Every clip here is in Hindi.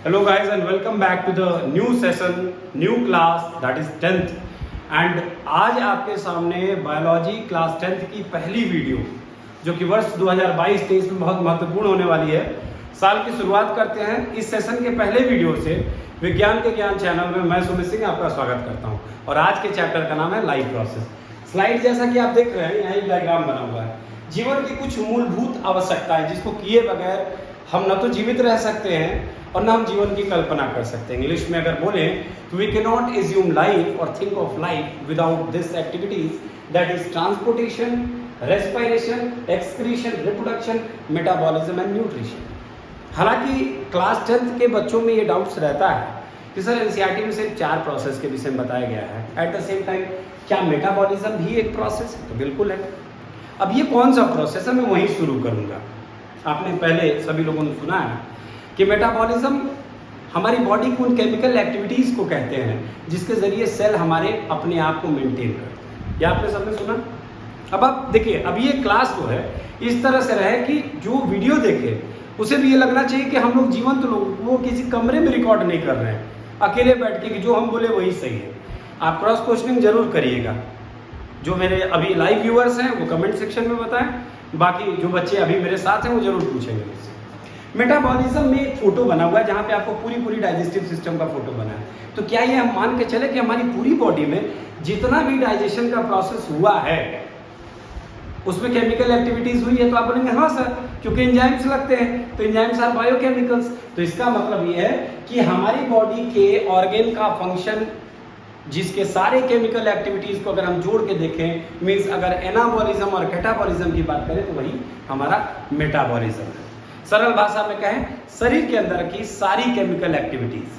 Hello guys and welcome back to the new session, new class that is 10th and आज आपके सामने बायोलॉजी क्लास 10th की पहली वीडियो जो कि वर्ष 2022-23 में बहुत महत्वपूर्ण होने वाली है। साल की शुरुआत करते हैं इस सेशन के पहले वीडियो से। विज्ञान के ज्ञान चैनल में मैं सुमित सिंह आपका स्वागत करता हूं और आज के चैप्टर का नाम है लाइफ प्रोसेस। स्लाइड जैसा कि आप देख रहे हैं यहाँ एक डायग्राम बना हुआ है। जीवन की कुछ मूलभूत आवश्यकताएं जिसको किए बगैर हम न तो जीवित रह सकते हैं और ना हम जीवन की कल्पना कर सकते हैं। इंग्लिश में अगर बोले तो we can not assume life और think of life without this activities that is transportation, respiration, excretion, reproduction, metabolism and nutrition. हालांकि क्लास 10th के बच्चों में ये डाउट्स रहता है कि सर एनसीईआरटी में सिर्फ 4 प्रोसेस के विषय में बताया गया है। एट द सेम टाइम क्या मेटाबॉलिज्म भी एक प्रोसेस है? तो बिल्कुल है। अब ये कौन सा प्रोसेस है मैं वहीं शुरू करूंगा। आपने पहले सभी लोगों ने सुना है कि मेटाबॉलिज्म हमारी बॉडी की उन केमिकल एक्टिविटीज़ को कहते हैं जिसके ज़रिए सेल हमारे अपने आप को मेंटेन करते हैं। या आपने सबने सुना? अब आप देखिए, अब ये क्लास जो है इस तरह से रहे कि जो वीडियो देखे उसे भी ये लगना चाहिए कि हम लोग जीवंत लोग वो किसी कमरे में रिकॉर्ड नहीं कर रहे हैं अकेले बैठ के कि जो हम बोले वही सही है। आप क्रॉस क्वेश्चनिंग जरूर करिएगा। जो मेरे अभी लाइव व्यूअर्स हैं वो कमेंट सेक्शन में बताएं, बाकी जो बच्चे अभी मेरे साथ हैं वो जरूर पूछेंगे मुझसे। मेटाबॉलिज्म में एक फोटो बना हुआ है जहाँ पे आपको पूरी डाइजेस्टिव सिस्टम का फोटो बना है। तो क्या ये हम मान के चले कि हमारी पूरी बॉडी में जितना भी डाइजेशन का प्रोसेस हुआ है उसमें केमिकल एक्टिविटीज हुई है? तो आप बोलेंगे हाँ सर, क्योंकि एंजाइम्स लगते हैं, तो एंजाइम्स आर बायोकेमिकल्स। तो इसका मतलब ये है कि हमारी बॉडी के ऑर्गेन का फंक्शन जिसके सारे केमिकल एक्टिविटीज को अगर हम जोड़ के देखें, मीन्स अगर एनाबॉलिज्म और कैटाबॉलिज्म की बात करें तो वही हमारा मेटाबॉलिज्म है। सरल भाषा में कहें, शरीर के अंदर की सारी केमिकल एक्टिविटीज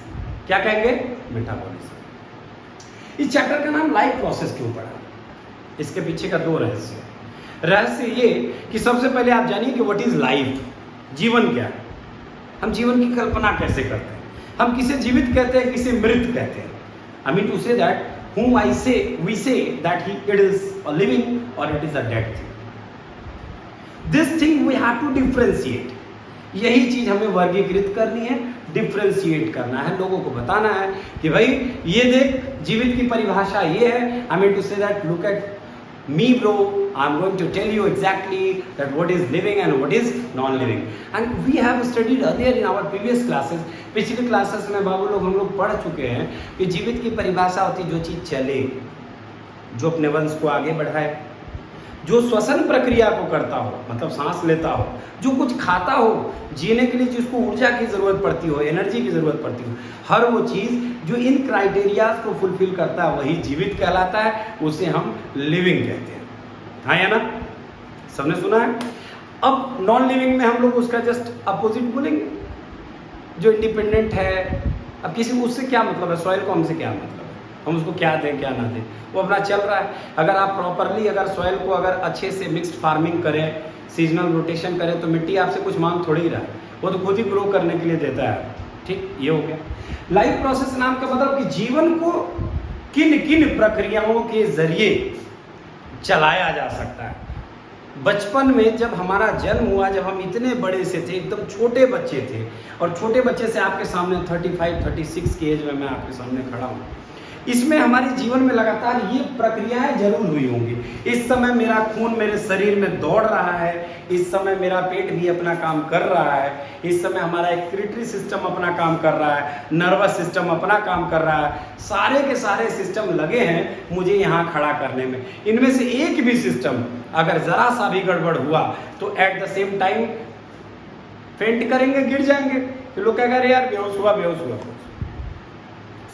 क्या कहेंगे? मेटाबॉलिज्म। इस चैप्टर का नाम लाइफ प्रोसेस क्यों पड़ा? इसके पीछे का 2 रहस्य है। रहस्य ये कि सबसे पहले आप जानिए कि व्हाट इज लाइफ, जीवन क्या है। हम जीवन की कल्पना कैसे करते हैं? हम किसे जीवित कहते हैं, किसे मृत कहते हैं? I mean to say that whom we say that it is a living or it is a dead thing. This thing we have to differentiate. यही चीज हमें वर्गीकृत करनी है, डिफ्रेंशिएट करना है, लोगों को बताना है कि भाई ये देख जीवित की परिभाषा ये है। I mean to say that look at me bro, I'm going to tell you exactly that what is living and what is non-living. And we have studied earlier in our previous classes. पिछले क्लासेस में बाबू लोग हम लोग पढ़ चुके हैं कि जीवित की परिभाषा होती जो चीज चले, जो अपने वंश को आगे बढ़ाए, जो श्वसन प्रक्रिया को करता हो, मतलब सांस लेता हो, जो कुछ खाता हो, जीने के लिए जिसको ऊर्जा की जरूरत पड़ती हो, एनर्जी की जरूरत पड़ती हो, हर वो चीज जो इन क्राइटेरियाज को फुलफिल करता है वही जीवित कहलाता है, उसे हम लिविंग कहते हैं। हाँ या ना? सबने सुना है? अब नॉन लिविंग में हम लोग उसका जस्ट अपोजिट बोलेंगे, जो इंडिपेंडेंट है। अब किसी उससे क्या मतलब है, सॉइल को हमसे क्या मतलब है, हम उसको क्या दें क्या ना दें, वो अपना चल रहा है। अगर आप प्रॉपरली अगर सॉइल को अगर अच्छे से मिक्स्ड फार्मिंग करें, सीजनल रोटेशन करें, तो मिट्टी आपसे कुछ मांग थोड़ी ही रहा है, वो तो खुद ही ग्रो करने के लिए देता है। ठीक, ये हो गया लाइफ प्रोसेस नाम का मतलब कि जीवन को किन किन प्रक्रियाओं के जरिए चलाया जा सकता है। बचपन में जब हमारा जन्म हुआ, जब हम इतने बड़े से थे, एकदम छोटे बच्चे थे, और छोटे बच्चे से आपके सामने 35-36 की एज में मैं आपके सामने खड़ा हूँ, इसमें हमारे जीवन में लगातार ये प्रक्रियाएं जरूर हुई होंगी। इस समय मेरा खून मेरे शरीर में दौड़ रहा है, इस समय मेरा पेट भी अपना काम कर रहा है, इस समय हमारा एक्सक्रीटरी सिस्टम अपना काम कर रहा है, नर्वस सिस्टम अपना काम कर रहा है, सारे के सारे सिस्टम लगे हैं मुझे यहाँ खड़ा करने में। इनमें से एक भी सिस्टम अगर जरा सा भी गड़बड़ हुआ तो एट द सेम टाइम फेंट करेंगे, गिर जाएंगे। तो लोग क्या कह रहे यार बेहोश हुआ।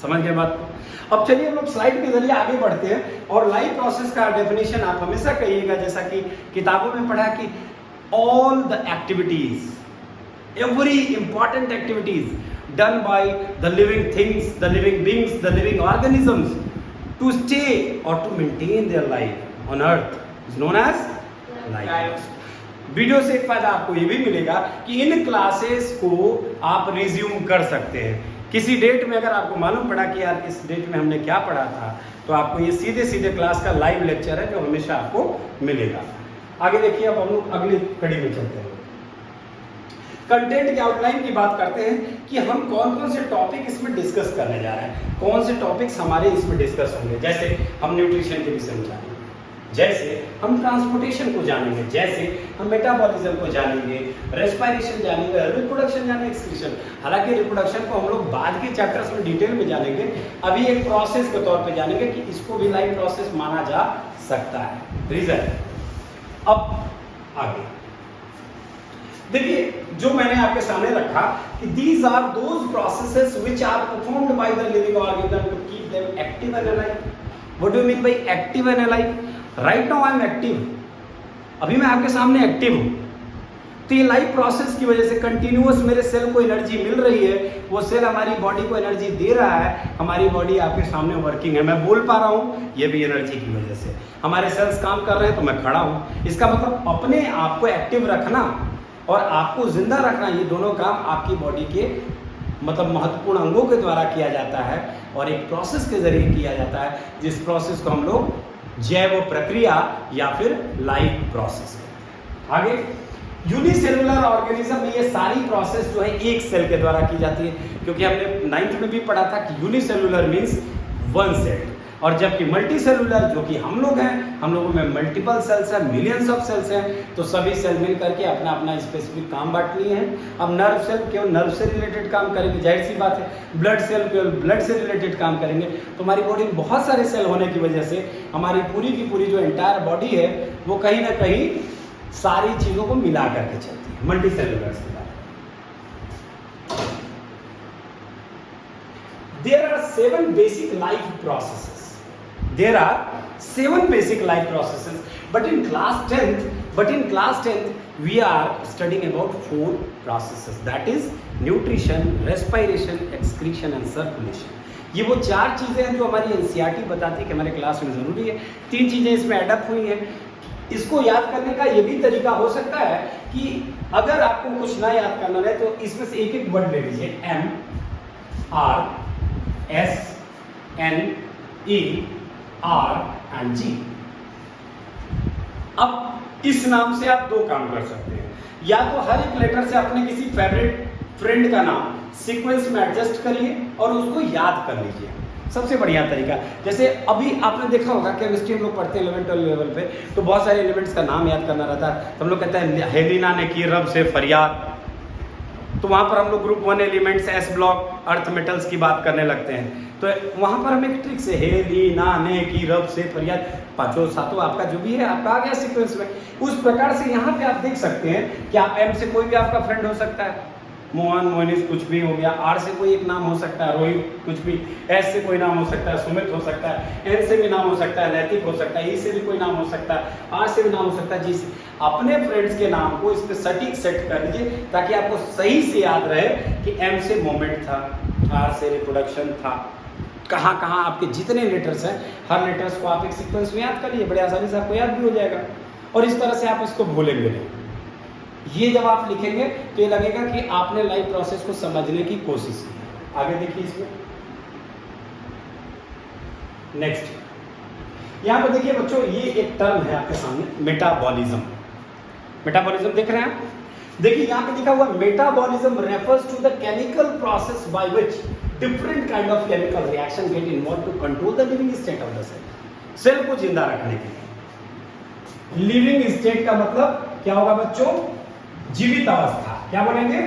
समझ गए बात को? अब चलिए हम लोग स्लाइड के जरिए आगे बढ़ते हैं और लाइफ प्रोसेस का डेफिनेशन आप हमेशा कहिएगा, जैसा कि किताबों में पढ़ा कि all the activities, every important activities done by the living things, the living beings, the living organisms to stay और to maintain their life on earth is known as life. Video से एक फायदा आपको ये भी मिलेगा कि इन क्लासेस को आप रिज्यूम कर सकते हैं। किसी डेट में अगर आपको मालूम पड़ा कि यार इस डेट में हमने क्या पढ़ा था, तो आपको ये सीधे क्लास का लाइव लेक्चर है जो हमेशा आपको मिलेगा। आगे देखिए, अब हम लोग अगली कड़ी में चलते हैं। कंटेंट की आउटलाइन की बात करते हैं कि हम कौन कौन से टॉपिक इसमें डिस्कस करने जा रहे हैं, कौन से टॉपिक्स हमारे इसमें डिस्कस होंगे। जैसे हम न्यूट्रिशन के विषय में जानेंगे, जैसे हम ट्रांसपोर्टेशन को जानेंगे, जैसे हम मेटाबॉलिज्म को जानेंगे, रेस्पिरेशन जानेंगे, रिप्रोडक्शन जानेंगे, एक्सक्रीशन। हालांकि रिप्रोडक्शन को हम लोग बाद के चैप्टर्स में डिटेल में जानेंगे, अभी एक प्रोसेस के तौर पे जानेंगे कि इसको भी लाइफ प्रोसेस माना जा सकता है। रीजन अब आगे देखिए, जो मैंने आपके सामने रखा कि these are those processes which are performed by the living organism to keep them active and alive. What do you mean by active and alive? Right now I am active. अभी मैं आपके सामने एक्टिव हूँ, तो ये लाइफ प्रोसेस की वजह से कंटिन्यूअस मेरे सेल को एनर्जी मिल रही है, वो सेल हमारी बॉडी को एनर्जी दे रहा है, हमारी बॉडी आपके सामने वर्किंग है, मैं बोल पा रहा हूँ, ये भी एनर्जी की वजह से। हमारे सेल्स काम कर रहे हैं तो मैं खड़ा हूँ। इसका मतलब अपने आप को एक्टिव रखना और आपको जिंदा रखना, ये दोनों काम आपकी बॉडी के मतलब महत्वपूर्ण अंगों के द्वारा किया जाता है और एक प्रोसेस के जरिए किया जाता है, जिस प्रोसेस को हम लोग जैव प्रक्रिया या फिर लाइफ प्रोसेस कहते हैं। आगे यूनिसेलुलर ऑर्गेनिज्म में ये सारी प्रोसेस जो है एक सेल के द्वारा की जाती है, क्योंकि हमने 9th में भी पढ़ा था कि यूनिसेलुलर मीन्स वन सेल, और जबकि मल्टीसेलुलर जो कि हम लोग हैं, हम लोगों में मल्टीपल सेल्स हैं, मिलियंस ऑफ सेल्स हैं, तो सभी सेल मिल करके अपना अपना स्पेसिफिक काम बांट लिए हैं। अब नर्व सेल केवल नर्व से रिलेटेड काम करेंगे, जाहिर सी बात है। ब्लड सेल केवल ब्लड से रिलेटेड काम करेंगे। तो हमारी बॉडी में बहुत सारे सेल होने की वजह से हमारी पूरी की पूरी जो एंटायर बॉडी है वो कहीं ना कहीं सारी चीज़ों को मिला करके चलती है, मल्टी सेलुलर से। There are 7 basic life processes. There are 7 basic life processes, but in class 10th, we are studying about 4 processes. That is nutrition, respiration, excretion and circulation. ये वो 4 चीजें हैं जो हमारी NCERT बताती है कि हमारे क्लास में जरूरी है। 3 चीजें इसमें एडअप हुई हैं। इसको याद करने का ये भी तरीका हो सकता है कि अगर आपको कुछ ना याद करना है तो इसमें से एक एक वर्ड ले लीजिए, M, R, S, N, E, R and G। अब इस नाम से आप 2 काम कर सकते हैं, या तो हर एक लेटर से अपने किसी फेवरेट फ्रेंड का नाम सीक्वेंस में एडजस्ट करिए और उसको याद कर लीजिए। सबसे बढ़िया तरीका, जैसे अभी आपने देखा होगा केमिस्ट्री हम लोग पढ़ते हैं 11-12 लेवल पे, तो बहुत सारे एलिमेंट्स का नाम याद करना रहता है। तो हम लोग कहते हैं हेलिना ने की रब से फरियाद, तो वहाँ पर हम लोग group 1 elements S block earth metals की बात करने लगते हैं। तो वहाँ पर हम एक ट्रिक से हेलिना ने की रब से फरियाद, 5-7 आपका जो भी है आपका आ गया सीक्वेंस में। उस प्रकार से यहाँ पे आप देख सकते हैं कि आप एम से कोई भी आपका फ्रेंड हो सकता है, मोहन, मोहनिस कुछ भी हो गया, आर से कोई एक नाम हो सकता है, रोहित कुछ भी, एस से कोई नाम हो सकता है, सुमित हो सकता है, एन से भी नाम हो सकता है, नैतिक हो सकता है, ई से भी कोई नाम हो सकता है, आर से भी नाम हो सकता है, जी से। अपने फ्रेंड्स के नाम को इस पे सटीक सेट कर लीजिए ताकि आपको सही से याद रहे कि एम से मोमेंट था, आर से रिप्रोडक्शन था, कहाँ कहाँ आपके जितने लेटर्स हैं हर लेटर्स को आप एक सीक्वेंस में याद कर लीजिए, बड़े आसानी से आपको याद भी हो जाएगा और इस तरह से आप इसको भूलेंगे नहीं। ये जब आप लिखेंगे तो ये लगेगा कि आपने लाइफ प्रोसेस को समझने की कोशिश की। आगे देखिए इसमें नेक्स्ट, यहां पर देखिए बच्चों, ये एक टर्म है आपके सामने, मेटाबॉलिज्म। मेटाबॉलिज्म देख रहे हैं आप? देखिए यहां पे लिखा हुआ metabolism refers to the chemical process by which different kind of chemical reaction get involve to control the living state of the cell. Cell को जिंदा रखने के लिए। लिविंग स्टेट का मतलब क्या होगा बच्चों? जीवित अवस्था। क्या बोलेंगे?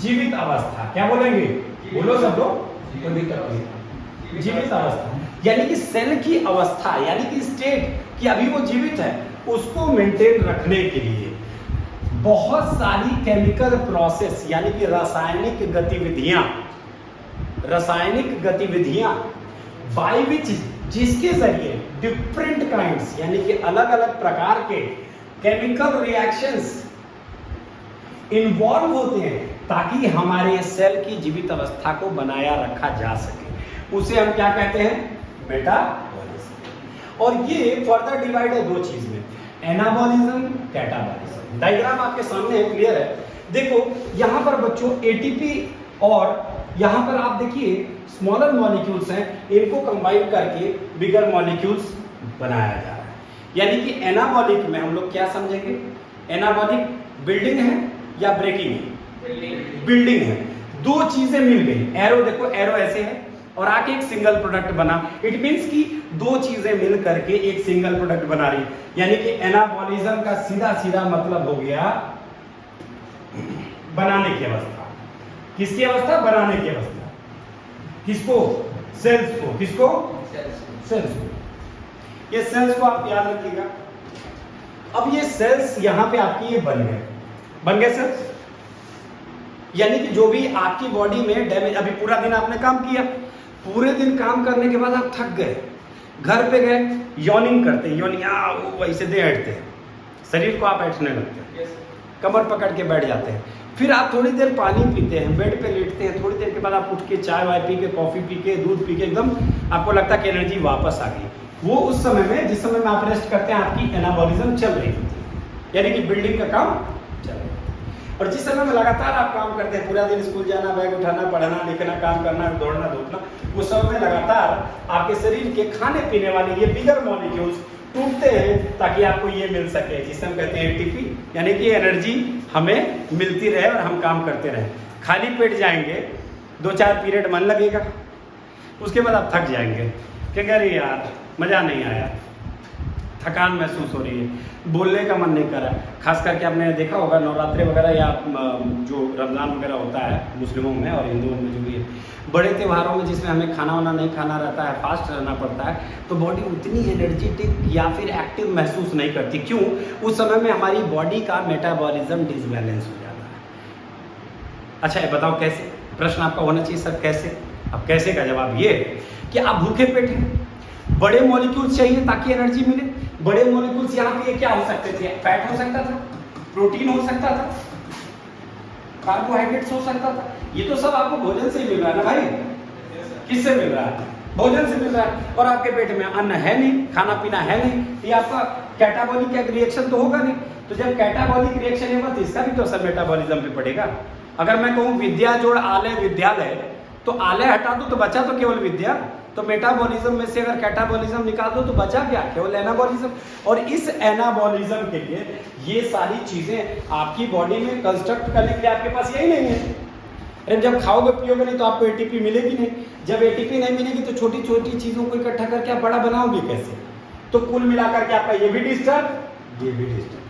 जीवित अवस्था। क्या बोलेंगे? बोलो सब लोग, कोई दिक्कत नहीं। जीवित अवस्था यानी कि सेल की अवस्था, यानी कि स्टेट कि अभी वो जीवित है, उसको मेंटेन रखने के लिए बहुत सारी केमिकल प्रोसेस यानी कि रासायनिक गतिविधियां बाय विच, जिसके जरिए डिफरेंट काइंड्स यानी कि अलग अलग प्रकार के केमिकल रिएक्शंस इन्वॉल्व होते हैं ताकि हमारे सेल की जीवित अवस्था को बनाया रखा जा सके, उसे हम क्या कहते हैं? मेटाबॉलिज्म। और ये फर्दर डिवाइड है 2 चीज में, एनाबॉलिज्म, कैटाबॉलिज्म। डायग्राम आपके सामने है, क्लियर है? देखो यहां पर बच्चों एटीपी और यहां पर आप देखिए स्मॉलर मॉलिक्यूल्स हैं, इनको कंबाइन करके बिगर मॉलिक्यूल्स बनाया जा रहा है। यानी कि एनाबॉलिक में हम लोग क्या समझेंगे? एनाबॉलिक बिल्डिंग है या ब्रेकिंग है? बिल्डिंग है। दो चीजें मिल गई, एरो देखो, एरो ऐसे है और आके एक सिंगल प्रोडक्ट बना। इट मींस कि दो चीजें मिल करके एक सिंगल प्रोडक्ट बना रही, यानी कि एनाबॉलिज्म का सीधा सीधा मतलब हो गया बनाने की अवस्था। किसकी अवस्था? बनाने की अवस्था। किसको? सेल्स को। किसको? सेल्स को। ये सेल्स को आप याद रखिएगा। अब ये सेल्स यहां पे आपकी ये बन गए सेल्स, यानी कि जो भी आपकी बॉडी में डैमेज, अभी पूरा दिन आपने काम किया, पूरे दिन काम करने के बाद आप थक गए, घर पे गए, यॉर्निंग करते हैं, यॉर्निंग वैसे दे हटते हैं, शरीर को आप ऐठने लगते हैं, कमर पकड़ के बैठ जाते हैं, फिर आप थोड़ी देर पानी पीते हैं, बेड पे लेटते हैं, थोड़ी देर के बाद आप उठ के चाय वाय पी के, कॉफी पी के, दूध पी के, एकदम आपको लगता है कि एनर्जी वापस आ गई। वो उस समय में, जिस समय में आप रेस्ट करते हैं, आपकी एनाबॉलिज्म चल रही होती है, यानी कि बिल्डिंग का काम चल रहा है। और जिस समय में लगातार आप काम करते हैं, पूरा दिन स्कूल जाना, बैग उठाना, पढ़ना, लिखना, काम करना, दौड़ना धूपना, उस समय में लगातार आपके शरीर के खाने पीने वाले ये बिगर मॉलिक्यूल्स टूटते हैं ताकि आपको ये मिल सके, जिसे हम कहते हैं एटीपी, यानी कि एनर्जी हमें मिलती रहे और हम काम करते रहे। खाली पेट जाएंगे, 2-4 पीरियड मन लगेगा, उसके बाद आप थक जाएंगे, क्या कह रही यार मज़ा नहीं आया, थकान महसूस हो रही है, बोलने का मन नहीं कर रहा। खास करके आपने देखा होगा नवरात्रि वगैरह या जो रमज़ान वगैरह होता है मुस्लिमों में और हिंदुओं में, जो भी है बड़े त्योहारों में जिसमें हमें खाना वाना नहीं खाना रहता है, फास्ट रहना पड़ता है, तो बॉडी उतनी एनर्जेटिक या फिर एक्टिव महसूस नहीं करती। क्यों? उस समय में हमारी बॉडी का मेटाबॉलिज्म डिसबैलेंस हो जाता है। अच्छा ये बताओ कैसे? प्रश्न आपका होना चाहिए सर कैसे? अब कैसे का जवाब ये कि आप भूखे पेट हैं, बड़े मॉलिक्यूल्स चाहिए ताकि एनर्जी मिले। बड़े मॉलिक्यूल्स यहाँ पे क्या हो सकते थे? फैट हो सकता था, प्रोटीन हो सकता था, कार्बोहाइड्रेट्स हो सकता था। ये तो सब आपको भोजन से ही मिल रहा है ना भाई? किससे मिल रहा है? भोजन से मिल रहा है। और आपके पेट में अन्न है नहीं, खाना पीना है नहीं, ये आपका कैटाबॉलिक रिएक्शन तो होगा नहीं। तो जब कैटाबॉलिक रिएक्शन होगा तो इसका भी तो असर मेटाबॉलिज्म पे पड़ेगा। अगर मैं कहूँ विद्या जोड़ आलय विद्यालय, तो आलय हटा दो तो बचा तो केवल विद्या। तो मेटाबॉलिज्म में से अगर कैटाबॉलिज्म निकाल दो तो बचा क्या? केवल एनाबॉलिज्म। और इस एनाबॉलिज्म के लिए ये सारी चीजें आपकी बॉडी में कंस्ट्रक्ट करने के लिए आपके पास यही नहीं है। अरे जब खाओगे पियोगे नहीं तो आपको एटीपी मिलेगी नहीं। जब एटीपी नहीं मिलेगी तो छोटी छोटी चीजों को इकट्ठा करके आप बड़ा बनाओगे कैसे? तो कुल मिलाकर के आपका ये भी डिस्टर्ब, ये भी डिस्टर्ब।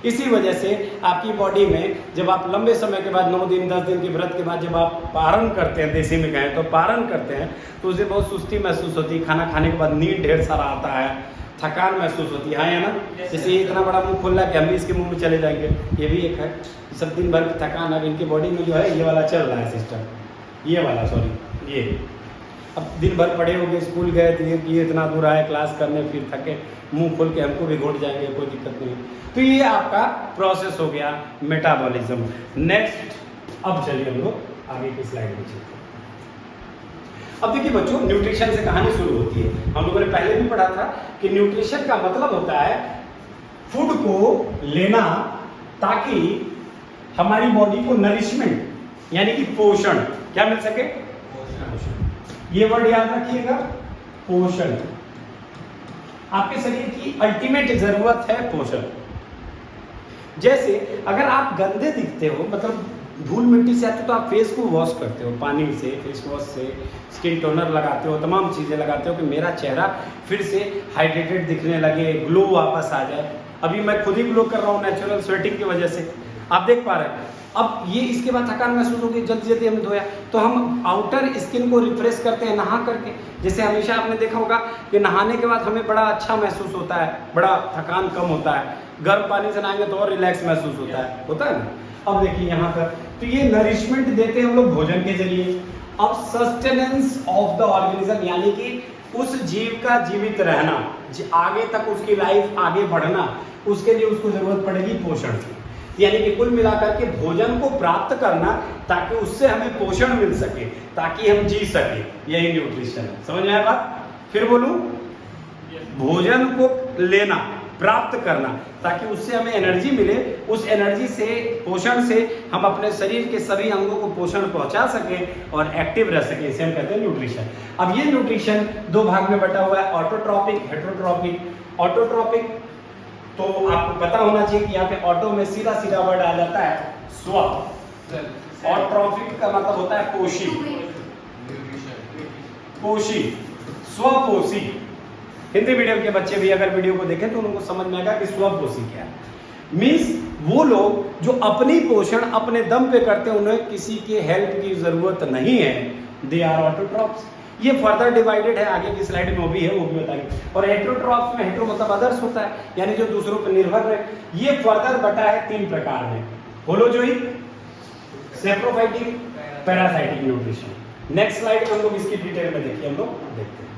इसी वजह से आपकी बॉडी में जब आप लंबे समय के बाद 9 दिन 10 दिन के व्रत के बाद जब आप पारण करते हैं, देसी में कहें तो पारण करते हैं, तो उसे बहुत सुस्ती महसूस होती है। खाना खाने के बाद नींद ढेर सारा आता है, थकान महसूस होती है, हाँ या ना? जैसे ये इतना बड़ा मुंह खोल रहा है कि हम भी इसके मुंह में चले जाएंगे, ये भी एक है। सब दिन भर की थकान, अब इनकी बॉडी में जो है ये वाला चल रहा है सिस्टम, ये वाला सॉरी ये। अब दिन भर पढ़े हो गए, स्कूल गए तो ये इतना दूर आए क्लास करने, फिर थके, मुंह खोल के हमको भी घोट जाएंगे, कोई दिक्कत नहीं। तो ये आपका प्रोसेस हो गया मेटाबॉलिज्म। नेक्स्ट, अब चलिए हम लोग आगे की स्लाइड में चलते हैं। अब देखिए बच्चों, न्यूट्रिशन से कहानी शुरू होती है। हम लोगों ने पहले भी पढ़ा था कि न्यूट्रिशन का मतलब होता है फूड को लेना ताकि हमारी बॉडी को नरिशमेंट यानी कि पोषण क्या मिल सके? ये वर्ड याद रखिएगा, पोषण। आपके शरीर की अल्टीमेट जरूरत है पोषण। जैसे अगर आप गंदे दिखते हो, मतलब धूल मिट्टी से आते हो, तो आप फेस को वॉश करते हो पानी से, फेस वॉश से, स्किन टोनर लगाते हो, तमाम चीज़ें लगाते हो कि मेरा चेहरा फिर से हाइड्रेटेड दिखने लगे, ग्लो वापस आ जाए। अभी मैं खुद ही ग्लो कर रहा हूँ नेचुरल स्वेटिंग की वजह से, आप देख पा रहे हैं। अब ये इसके बाद थकान महसूस होगी, जल्दी जल्दी हमने धोया, तो हम आउटर स्किन को रिफ्रेश करते हैं नहा करके। जैसे हमेशा आपने देखा होगा कि नहाने के बाद हमें बड़ा अच्छा महसूस होता है, बड़ा थकान कम होता है। गर्म पानी से नहाएंगे तो और रिलैक्स महसूस होता है ना। अब देखिए यहाँ पर, तो ये नरिशमेंट देते हैं हम लोग भोजन के जरिए। अब सस्टेनेंस ऑफ द ऑर्गेनिज्म यानी कि उस जीव का जीवित रहना, आगे तक उसकी लाइफ आगे बढ़ना, उसके लिए उसको जरूरत पड़ेगी पोषण की। यानी कि कुल मिलाकर के भोजन को प्राप्त करना ताकि उससे हमें पोषण मिल सके, ताकि हम जी सके, यही न्यूट्रिशन है। समझ में आया बात? फिर बोलूं, भोजन को लेना, प्राप्त करना ताकि उससे हमें एनर्जी मिले, उस एनर्जी से, पोषण से हम अपने शरीर के सभी अंगों को पोषण पहुंचा सकें और एक्टिव रह सकें, इसे हम कहते हैं न्यूट्रिशन। अब ये न्यूट्रिशन 2 भाग में बटा हुआ है, ऑटोट्रॉपिक, हेटरोट्रॉपिक। ऑटोट्रॉपिक तो आपको पता होना चाहिए कि यहाँ पे ऑटो में सीधा सीधा वर्ड आ जाता है स्व, और ट्रॉफिक का मतलब होता है पोषी, पोषी, स्वपोषी। हिंदी मीडियम के बच्चे भी अगर वीडियो को देखें तो उनको समझ में आएगा कि स्वपोषी क्या है। मीन्स वो लोग जो अपनी पोषण अपने दम पे करते हैं, उन्हें किसी के हेल्प की जरूरत नहीं है, दे आर ऑटोट्रॉप्स। ये फर्दर डिवाइडेड है, आगे की स्लाइड में वो भी है, वो भी बताएंगे। और हेटेरोट्रॉप्स में, हेटेरो मतलब अदर्स होता है, यानी जो दूसरों पर निर्भर है। ये फर्दर बटा है 3 प्रकार में, holozoic, saprophytic, parasitic nutrition. Next slide में हम लोग इसकी डिटेल में देखिए, हम लोग देखते हैं।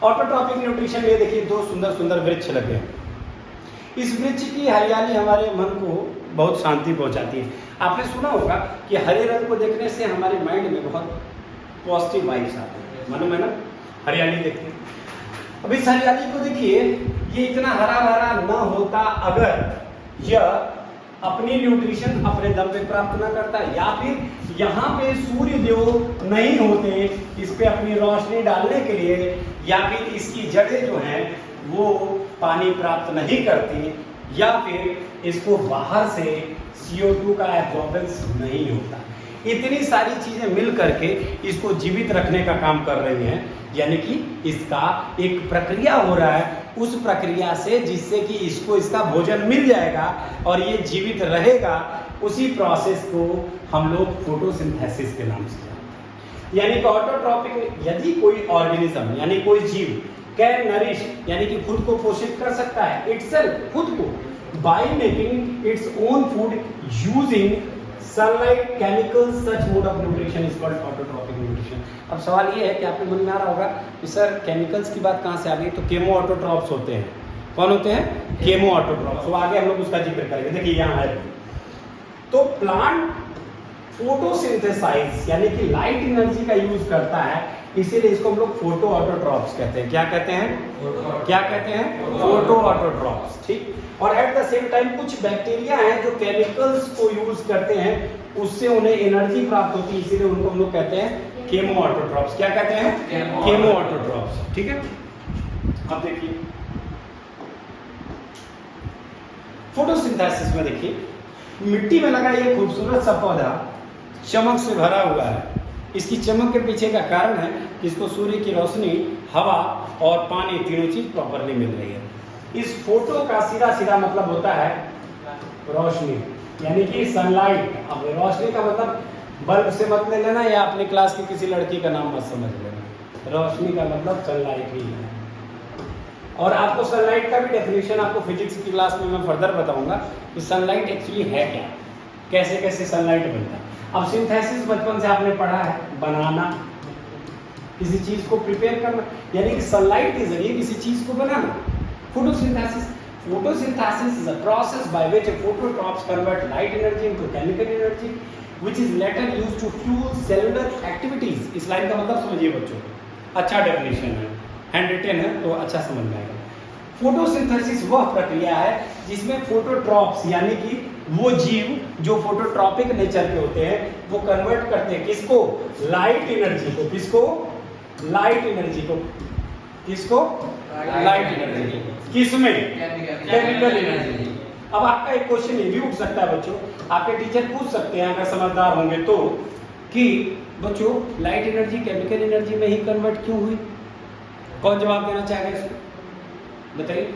ऑटोट्रॉपिक न्यूट्रिशन में देखिए 2 सुंदर सुंदर वृक्ष लगे हैं। इस वृक्ष की हरियाली हमारे मन को बहुत शांति पहुंचाती है। आपने सुना होगा कि हरे रंग को देखने से हमारे माइंड में बहुत पॉजिटिव वाइब्स आते हैं, मालूम है ना, हरियाली देखते हैं। अब इस हरियाली को देखिए, ये इतना हरा भरा ना होता अगर यह अपनी न्यूट्रिशन अपने दम पे प्राप्त ना करता, या फिर यहाँ पे सूर्य देव नहीं होते इस पे अपनी रोशनी डालने के लिए, या फिर इसकी जड़ें जो हैं वो पानी प्राप्त नहीं करती, या फिर इसको बाहर से CO2 का एब्जॉर्बेंस नहीं होता। इतनी सारी चीजें मिल करके इसको जीवित रखने का काम कर रही हैं, यानी कि इसका एक प्रक्रिया हो रहा है, उस प्रक्रिया से जिससे कि इसको इसका भोजन मिल जाएगा और ये जीवित रहेगा। उसी प्रोसेस को हम लोग फोटोसिंथेसिस के नाम से जानते हैं। यानी कि ऑटोट्रॉपिक, यदि कोई ऑर्गेनिज्म यानी कोई जीव कैन नरिश यानी कि खुद को पोषित कर सकता है, इटसेल्फ, खुद को, by making its own food using sunlight, chemicals, such mode of nutrition is called autotrophic nutrition. अब सवाल ये है कि आपके मन में आ रहा होगा कि सर केमिकल्स की बात कहाँ से आ गई? तो केमो ऑटोट्रॉप्स होते हैं। कौन होते हैं? Chemo autotrophs. वो आगे हम लोग उसका जिक्र करेंगे। देखिए यहाँ है, तो प्लांट फोटोसिंथेसाइज यानी कि लाइट एनर्जी का यूज करता है, इसीलिए इसको हम लोग फोटो ऑटोट्रॉप्स कहते हैं। क्या कहते हैं? क्या कहते हैं? Photo autotrophs. ठीक। और एट द सेम टाइम कुछ बैक्टीरिया हैं जो केमिकल्स को यूज करते हैं, उससे उन्हें एनर्जी प्राप्त होती है, इसीलिए उनको हम लोग कहते हैं केमो ऑटोट्रॉप्स। क्या कहते हैं? Chemo autotrophs. ठीक है। अब देखिए फोटोसिंथेसिस में, देखिए मिट्टी में लगा ये खूबसूरत सा पौधा चमक से भरा हुआ है। इसकी चमक के पीछे का कारण है कि इसको सूर्य की रोशनी, हवा और पानी तीनों चीज प्रॉपरली मिल रही है। इस फोटो का सीधा सीधा मतलब होता है रोशनी, यानी कि सनलाइट। अब रोशनी का मतलब बल्ब से मत ले लेना, या अपने क्लास की किसी लड़की का नाम मत समझ लेना। रोशनी का मतलब सनलाइट ही है। और आपको सनलाइट का भी डेफिनेशन आपको फिजिक्स की क्लास में मैं फर्दर बताऊंगा कि सनलाइट एक्चुअली है क्या, कैसे कैसे सनलाइट बनता है। अब सिंथेसिस बचपन से आपने पढ़ा है, बनाना, किसी चीज को प्रिपेयर करना, यानी कि सनलाइट के जरिए किसी चीज को बनाना। Photosynthesis, photosynthesis is a process by which phototrophs convert light energy into chemical energy which is later used to fuel cellular activities। इस लाइन का मतलब समझिए बच्चों, अच्छा डेफिनेशन है, हैंड रिटेन है तो अच्छा समझ में आएगा। फोटोसिंथेसिस वह प्रक्रिया है जिसमें फोटोट्रॉप्स यानी कि वो जीव जो फोटोट्रॉपिक नेचर के होते हैं, वो कन्वर्ट करते हैं किसको? लाइट एनर्जी को। किसको? लाइट एनर्जी को। किसको? Light energy. किसमें? Chemical energy. अब आपका एक क्वेश्चन ये भी उठ सकता है बच्चों, आपके टीचर पूछ सकते हैं अगर समझदार होंगे तो, कि बच्चों लाइट एनर्जी केमिकल एनर्जी में ही कन्वर्ट क्यों हुई? कौन जवाब देना चाहेगा इसको? बताइए।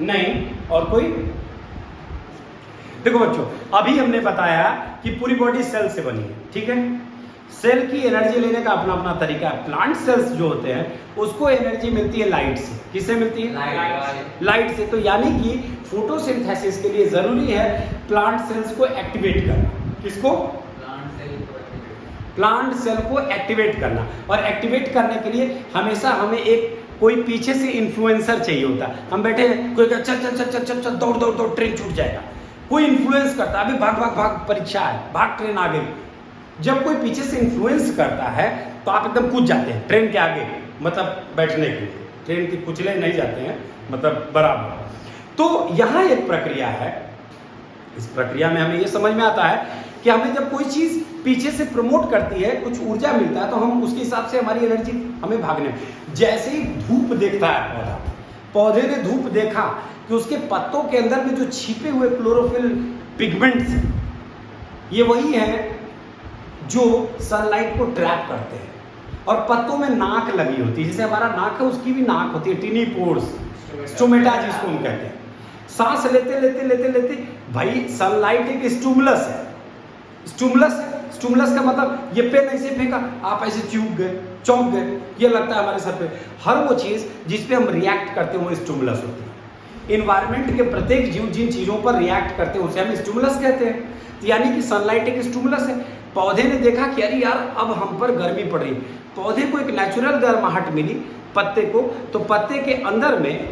नहीं, और कोई? देखो बच्चों, अभी हमने बताया कि पूरी बॉडी सेल से बनी है, ठीक है। सेल की एनर्जी लेने का अपना अपना तरीका है। प्लांट सेल्स जो होते हैं उसको एनर्जी मिलती है लाइट से। किससे मिलती है? लाइट से। तो यानी कि फोटोसिंथेसिस के लिए जरूरी है प्लांट सेल्स को एक्टिवेट करना। किसको? प्लांट सेल को एक्टिवेट करना। और एक्टिवेट करने के लिए हमेशा हमें एक कोई पीछे से इन्फ्लुएंसर चाहिए होता है। हम बैठे हैं, कोई चल चल चल चल चल चल दौड़ दौड़ दौड़, ट्रेन छूट जाएगा, कोई इन्फ्लुएंस करता है, अभी भाग भाग भाग, परीक्षा है, भाग, ट्रेन आ गई। जब कोई पीछे से इन्फ्लुएंस करता है तो आप एकदम कूद जाते हैं ट्रेन के आगे, मतलब बैठने के लिए। ट्रेन के कुचले नहीं जाते हैं, मतलब बराबर। तो यहाँ एक प्रक्रिया है, इस प्रक्रिया में हमें ये समझ में आता है कि हमें जब कोई चीज पीछे से प्रमोट करती है, कुछ ऊर्जा मिलता है, तो हम उसके हिसाब से हमारी एनर्जी हमें भागने। जैसे ही धूप देखता है पौधा, पौधे ने धूप देखा कि उसके पत्तों के अंदर में जो छिपे हुए क्लोरोफिल पिगमेंट्स हैं, ये वही है जो सनलाइट को ट्रैप करते हैं। और पत्तों में नाक लगी होती है, जैसे हमारा नाक है उसकी भी नाक होती है, टिनी पोर्स, स्टोमेटा जिसको हम कहते हैं। सांस लेते लेते लेते लेते भाई सनलाइट एक स्टूमुलस है, स्टूमुलस है। स्टूमुलस का मतलब ये पेन ऐसे फेंका, आप ऐसे चौंक गए, ये लगता है हमारे सर पे। हर वो चीज जिस पे हम रिएक्ट करते हैं वो स्टूमुलस होती है। इन्वायरमेंट के प्रत्येक जीव जिन चीजों पर रिएक्ट करते हैं उसे हम स्टूमुलस कहते हैं। तो यानी कि सनलाइट एक स्टूमुलस है। पौधे ने देखा कि अरे यार अब हम पर गर्मी पड़ रही, पौधे को एक नेचुरल गर्माहट मिली पत्ते को, तो पत्ते के अंदर में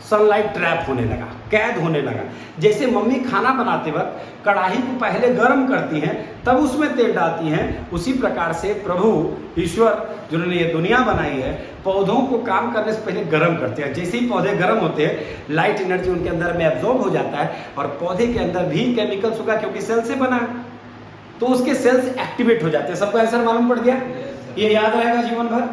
सनलाइट ट्रैप होने लगा, कैद होने लगा। जैसे मम्मी खाना बनाते वक्त कढ़ाई को पहले गर्म करती हैं तब उसमें तेल डालती हैं, उसी प्रकार से प्रभु ईश्वर जिन्होंने ये दुनिया बनाई है पौधों को काम करने से पहले गर्म करते हैं। जैसे ही पौधे गर्म होते हैं लाइट एनर्जी उनके अंदर में एब्जॉर्ब हो जाता है और पौधे के अंदर भी केमिकल्स होगा क्योंकि सेल से बना है, तो उसके सेल्स एक्टिवेट हो जाते हैं। सबको आंसर मालूम पड़ गया? ये याद रहेगा जीवन भर,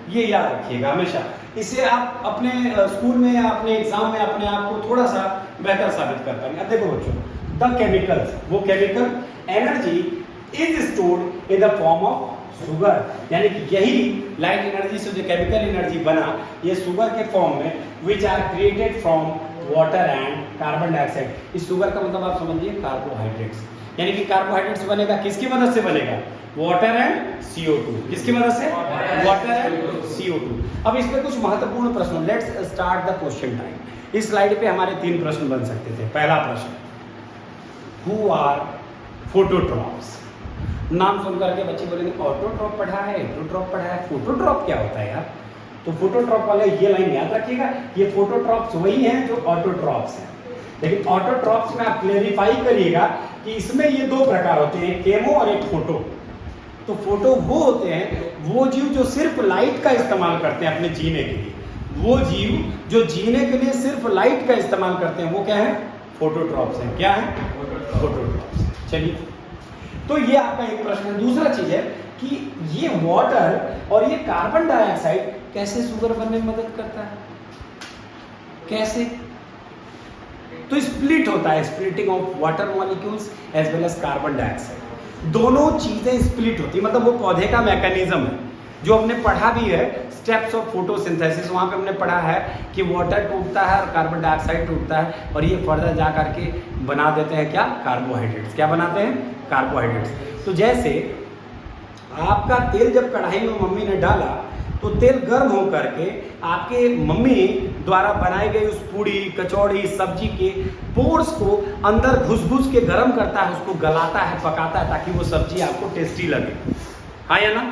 ये याद रखिएगा हमेशा। इससे आप अपने स्कूल में या अपने एग्जाम में अपने आप को थोड़ा सा बेहतर साबित कर पाएंगे। अब देखो बच्चों, द केमिकल्स, वो chemical energy is stored in the form of sugar, यानी कि यही लाइट एनर्जी से जो केमिकल एनर्जी बना ये शुगर के फॉर्म में, which are created from water and carbon dioxide. इस शुगर का मतलब आप समझिए कार्बोहाइड्रेट्स, यानी कि कार्बोहाइड्रेट्स बनेगा किसकी मदद से बनेगा? Water and CO2। किसकी मदद से? Water and CO2। अब इस पे कुछ महत्वपूर्ण प्रश्न, let's start the question time. इस स्लाइड पे हमारे 3 प्रश्न बन सकते थे। पहला प्रश्न, हु आर फोटोट्रॉप्स? नाम सुनकर के बच्चे बोलेंगे ऑटोट्रॉप पढ़ा है, हेटेरोट्रॉप पढ़ा है, फोटोट्रॉप क्या होता है यार? तो फोटोट्रॉप वाले ये लाइन याद रखिएगा, ये फोटोट्रॉप्स वही हैं जो ऑटोट्रॉप्स हैं। लेकिन ऑटोट्रॉप्स में आप क्लेरिफाई करिएगा कि इसमें ये 2 प्रकार होते हैं, एक केमो और एक फोटो। तो फोटो वो होते हैं वो जीव जो सिर्फ लाइट का इस्तेमाल करते हैं अपने जीने के लिए। वो जीव जो जीने के लिए सिर्फ लाइट का इस्तेमाल करते हैं वो क्या है? फोटोट्रॉप्स हैं। क्या है? फोटोट्रॉप्स। चलिए, तो ये आपका एक प्रश्न है। दूसरा चीज है कि ये वाटर और ये कार्बन डाइऑक्साइड कैसे शुगर बनने में मदद करता है? कैसे? तो स्प्लिट होता है, splitting of water molecules as well as carbon dioxide. दोनों चीजें स्प्लिट होती है, मतलब वो पौधे का मैकेनिज्म है जो हमने पढ़ा भी है, स्टेप्स ऑफ फोटोसिंथेसिस। वहां पे हमने पढ़ा है कि वाटर टूटता है और कार्बन डाइऑक्साइड टूटता है और ये फर्दर जा करके बना देते हैं क्या? कार्बोहाइड्रेट्स। क्या बनाते हैं? कार्बोहाइड्रेट्स। तो जैसे आपका तेल जब कढ़ाई में मम्मी ने डाला तो तेल गर्म हो करके आपके मम्मी द्वारा बनाई गई उस पूड़ी, कचौड़ी, सब्जी के पोर्स को अंदर घुस के गर्म करता है, उसको गलाता है, पकाता है ताकि वो सब्जी आपको टेस्टी लगे। हाँ या ना?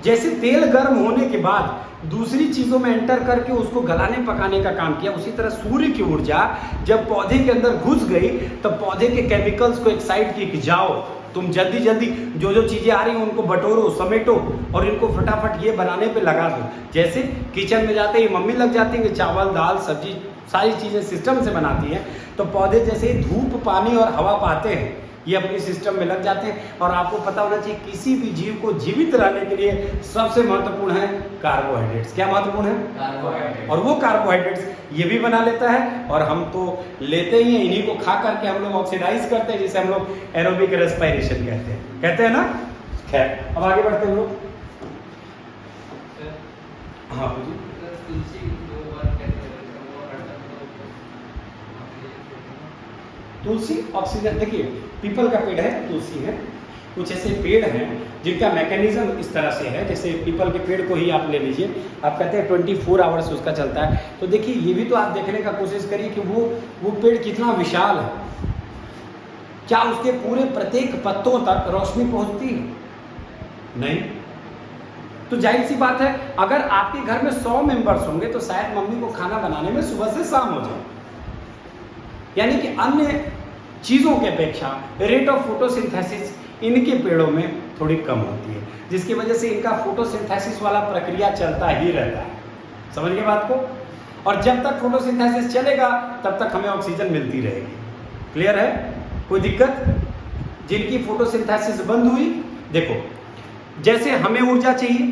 जैसे तेल गर्म होने के बाद दूसरी चीजों में एंटर करके उसको गलाने पकाने का काम किया, उसी तरह सूर्य की ऊर्जा जब पौधे के अंदर घुस गई तब पौधे के केमिकल्स को एक्साइट की कि जाओ तुम जल्दी जल्दी जो चीजें आ रही हैं उनको बटोरो, समेटो और इनको फटाफट ये बनाने पे लगा दो। जैसे किचन में जाते ही मम्मी लग जाती है, चावल, दाल, सब्जी सारी चीजें सिस्टम से बनाती हैं, तो पौधे जैसे ही धूप, पानी और हवा पाते हैं ये अपने सिस्टम में लग जाते हैं। और आपको पता होना चाहिए किसी भी जीव को जीवित रहने के लिए सबसे महत्वपूर्ण है कार्बोहाइड्रेट्स। क्या महत्वपूर्ण है? कार्बोहाइड्रेट्स। और वो कार्बोहाइड्रेट्स ये भी बना लेता है और हम तो लेते ही हैं, इन्हीं को खा करके हम लोग ऑक्सीडाइज करते हैं, जिसे हम लोग एरोबिक रेस्पिरेशन कहते हैं ना। खैर, अब आगे बढ़ते हैं हम लोग। हाँ तुलसी ऑक्सीजन, देखिए पीपल का पेड़ है, तुलसी है, कुछ ऐसे पेड़ हैं जिनका मैकेनिज्म इस तरह से है। जैसे पीपल के पेड़ को ही आप ले लीजिए, आप कहते हैं 24 आवर्स उसका चलता है, तो देखिए ये भी तो आप देखने का कोशिश करिए कि वो पेड़ कितना विशाल है। क्या उसके पूरे प्रत्येक पत्तों तक रोशनी पहुंचती है? नहीं। तो जाहिर सी बात है अगर आपके घर में 100 मेंबर्स होंगे तो शायद मम्मी को खाना बनाने में सुबह से शाम हो जाए। यानी कि अन्य चीजों के अपेक्षा रेट ऑफ फोटोसिंथेसिस इनके पेड़ों में थोड़ी कम होती है, जिसकी वजह से इनका फोटोसिंथेसिस वाला प्रक्रिया चलता ही रहता है। समझ गए बात को? और जब तक फोटोसिंथेसिस चलेगा तब तक हमें ऑक्सीजन मिलती रहेगी। क्लियर है? कोई दिक्कत? जिनकी फोटोसिंथेसिस बंद हुई, देखो जैसे हमें ऊर्जा चाहिए,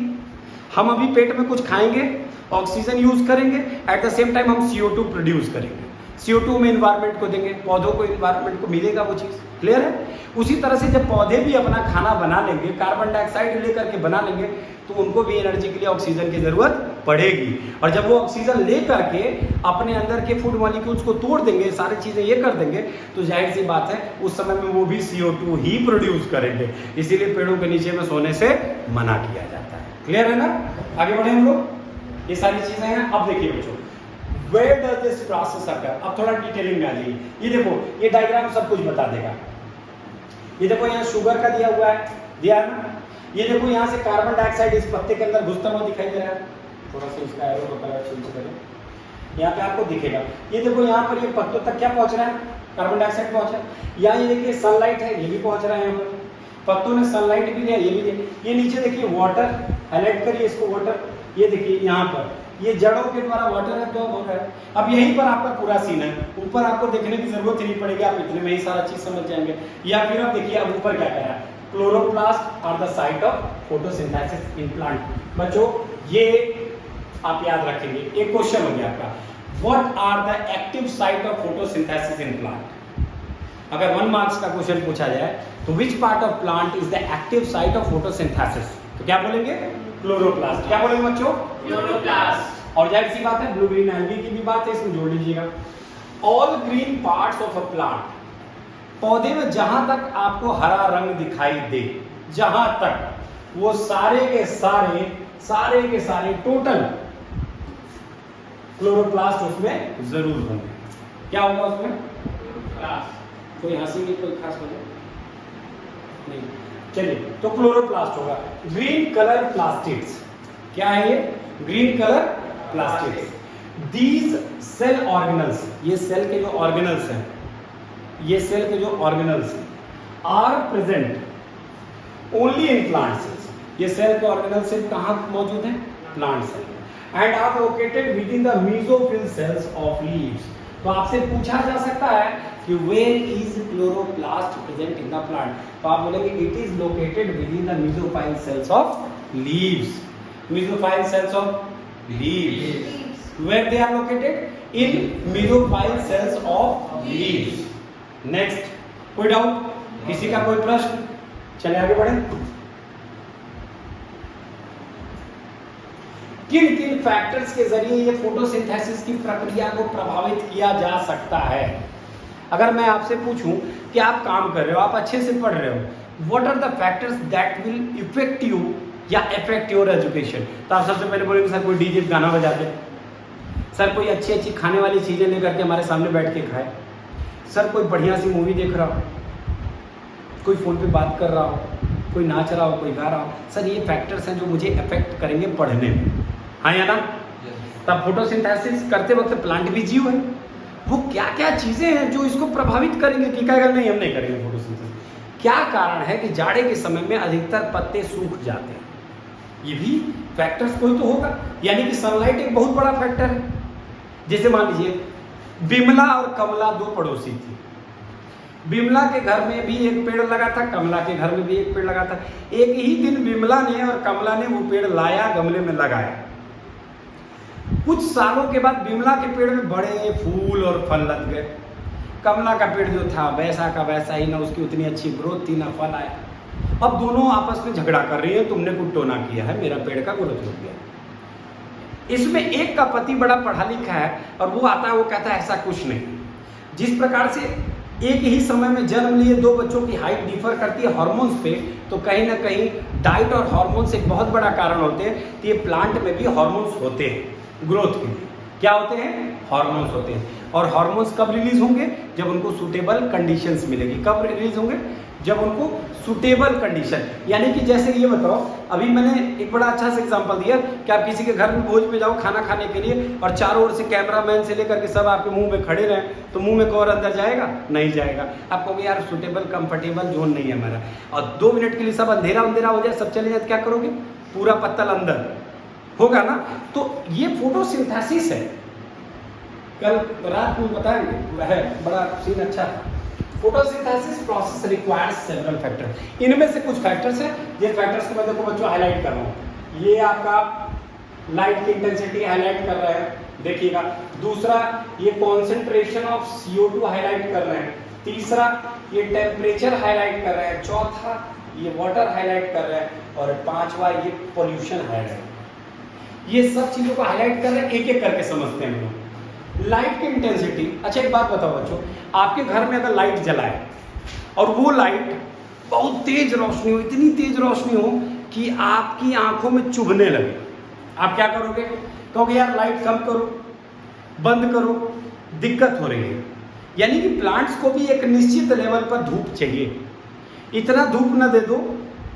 हम अभी पेट में कुछ खाएंगे, ऑक्सीजन यूज करेंगे, एट द सेम टाइम हम CO2 प्रोड्यूस करेंगे। CO2 में इन्वायरमेंट को देंगे, पौधों को इन्वायरमेंट को मिलेगा वो चीज़। क्लियर है? उसी तरह से जब पौधे भी अपना खाना बना लेंगे, कार्बन डाइऑक्साइड लेकर के बना लेंगे, तो उनको भी एनर्जी के लिए ऑक्सीजन की जरूरत पड़ेगी। और जब वो ऑक्सीजन ले करके अपने अंदर के फूड मॉलिक्यूल्स को तोड़ देंगे, सारी चीजें ये कर देंगे, तो जाहिर सी बात है उस समय में वो भी CO2 ही प्रोड्यूस करेंगे। इसीलिए पेड़ों के नीचे में सोने से मना किया जाता है। क्लियर है ना? आगे बढ़े हम लोग, ये सारी चीजें हैं। अब देखिए बच्चों, Where does this process occur? अब थोड़ा डिटेलिंग में आ जाइए। ये देखो, ये डायग्राम सब कुछ बता देगा। ये देखो यहाँ शुगर का दिया हुआ है, दिया है ना? ये देखो यहाँ से कार्बन डाइऑक्साइड इस पत्ते के अंदर घुसता हुआ दिखाई दे रहा है। थोड़ा सा इसका एरो का कलर चेंज करें, यहाँ पे आपको दिखेगा। ये देखो यहाँ पर ये पत्तों तक क्या पहुँच रहा है? कार्बन डाइऑक्साइड पहुँच रहा है। यहाँ ये देखिए सनलाइट है, ये भी पहुँच रहा है यहाँ पर। पत्तों ने सनलाइट भी लिया, ये भी लिया। ये नीचे देखिए वाटर, हाईलाइट करिए इसको वाटर। ये देखिए यहाँ पर ये जड़ों के द्वारा वाटर एब्जॉर्ब हो रहा है। अब यहीं पर आपका पूरा सीन है, ऊपर आपको देखने की जरूरत ही नहीं पड़ेगी, आप इतने में ही सारा चीज समझ जाएंगे। या फिर अब देखिए अब ऊपर क्या कह रहा है, chloroplast are the site of photosynthesis in plant. बच्चों ये आप याद रखेंगे, एक क्वेश्चन हो गया आपका, what are the active site of photosynthesis in plant. अगर 1 मार्क्स का क्वेश्चन पूछा जाए तो which part of plant is the active site of photosynthesis, तो क्या बोलेंगे? क्लोरोप्लास्ट। क्या बोलेंगे बच्चों? क्लोरोप्लास्ट। और जाहिर सी बात है ब्लू ग्रीन एल्गी की भी बात है, इसमें जोड़ लीजिएगा। All green parts of a plant, पौधे में जहां तक आपको हरा रंग दिखाई दे, जहां तक, वो सारे के सारे टोटल क्लोरोप्लास्ट उसमें जरूर होंगे। क्या होगा उसमें? कोई हंसी नहीं, कोई खास वजह नहीं। चलिए, तो क्लोरोप्लास्ट होगा। ग्रीन कलर प्लास्टिड्स, क्या है ये? Green colour plastids. These cell organelles, ये सेल के जो ऑर्गेनल्स हैं, ये सेल के जो ऑर्गेनल्स हैं, are present only in plant cells. ये सेल के ऑर्गेनल सिर्फ कहां मौजूद हैं? Plant cell. And are located within the mesophyll cells of leaves. तो आपसे पूछा जा सकता है कि where is chloroplast present in the plant, तो आप बोलेंगे it is located within the mesophyll cells of leaves. Mesophyll cells of leaves, where they are located? In mesophyll cells of leaves. Next, कोई डाउट? किसी का कोई प्रश्न? चले आगे बढ़े। किन किन फैक्टर्स के जरिए ये फोटोसिंथेसिस की प्रक्रिया को प्रभावित किया जा सकता है? अगर मैं आपसे पूछूं कि आप काम कर रहे हो, आप अच्छे से पढ़ रहे हो, what are the factors that will effect you या अफेक्ट योर एजुकेशन, तो आप सबसे पहले बोलेंगे सर कोई डीजे गाना बजा दे, सर कोई अच्छी अच्छी खाने वाली चीजें लेकर के हमारे सामने बैठ के खाए, सर कोई बढ़िया सी मूवी देख रहा हो, कोई फोन पे बात कर रहा हो, कोई नाच रहा हो, कोई गा रहा हो। सर ये फैक्टर्स हैं जो मुझे अफेक्ट करेंगे पढ़ने में, हाँ या ना? तब फोटोसिंथेसिस करते वक्त प्लांट भी जीव है, वो क्या क्या चीजें हैं जो इसको प्रभावित करेंगे कि कहेगा नहीं हम नहीं करेंगे फोटोसिंथेसिस। क्या कारण है कि जाड़े के समय में अधिकतर पत्ते सूख जाते हैं? ये भी फैक्टर्स कोई तो होगा, यानी कि सनलाइट एक बहुत बड़ा फैक्टर है। जैसे मान लीजिए बिमला और कमला दो पड़ोसी थी, बिमला के घर में भी एक पेड़ लगा था, कमला के घर में भी एक पेड़ लगा था। एक ही दिन बिमला ने और कमला ने वो पेड़ लाया, गमले में लगाया। कुछ सालों के बाद बिमला के पेड़ में बड़े फूल और फल लग गए। कमला का पेड़ जो था वैसा का वैसा ही, ना उसकी उतनी अच्छी ग्रोथ थी ना फल आया। अब दोनों आपस में झगड़ा कर रही है, तुमने कुछ टोना किया है, मेरा पेड़ का ग्रोथ रुक गया। इसमें एक का पति बड़ा पढ़ा लिखा है और वो आता है, वो कहता है ऐसा कुछ नहीं। जिस प्रकार से एक ही समय में जन्म लिए दो बच्चों की हाइट डिफर करती है हार्मोन्स पे, तो कहीं ना कहीं डाइट और हार्मोन्स एक बहुत बड़ा कारण होते हैं। तो ये प्लांट में भी हार्मोन्स होते हैं ग्रोथ के लिए। क्या होते हैं? हार्मोन्स होते हैं। और हार्मोन्स कब रिलीज होंगे? जब उनको सूटेबल कंडीशंस मिलेगी। कब रिलीज होंगे? जब उनको सूटेबल कंडीशन, यानी कि जैसे ये बताओ, अभी मैंने एक बड़ा अच्छा सा एग्जांपल दिया कि आप किसी के घर में भोज में जाओ खाना खाने के लिए और चारों ओर से कैमरामैन से लेकर के सब आपके मुंह में खड़े रहें, तो मुंह में कौर अंदर जाएगा? नहीं जाएगा। आप कहोगे यार सूटेबल कंफर्टेबल जोन नहीं है हमारा, और 2 मिनट के लिए सब अंधेरा अंधेरा हो जाए, सब चले जाए, क्या करोगे? पूरा पत्तल अंदर होगा ना। तो ये फोटोसिंथेसिस है, कल रात में बताएंगे, है बड़ा सीन अच्छा था। Photosynthesis process requires several factor. इनमें से कुछ फैक्टर्स हैं, जिन फैक्टर्स को मैं देखो बच्चों हाईलाइट कर रहा हूँ। ये आपका लाइट की इंटेंसिटी हाईलाइट कर रहा है, देखिएगा। दूसरा ये कॉन्सेंट्रेशन ऑफ CO2 हाईलाइट कर रहे हैं। तीसरा ये टेम्परेचर हाईलाइट कर रहे हैं। चौथा ये वाटर हाईलाइट कर रहे हैं। और पांचवा ये पोल्यूशन हाईलाइट। ये सब चीजों को हाईलाइट कर रहे हैं, एक एक करके समझते हैं हम लोग। लाइट की इंटेंसिटी। अच्छा एक बात बताओ बच्चों, आपके घर में अगर लाइट जलाए और वो लाइट बहुत तेज रोशनी हो, इतनी तेज रोशनी हो कि आपकी आंखों में चुभने लगे, आप क्या करोगे? कहोगे यार लाइट कम करो, बंद करो, दिक्कत हो रही है। यानी कि प्लांट्स को भी एक निश्चित लेवल पर धूप चाहिए। इतना धूप न दे दो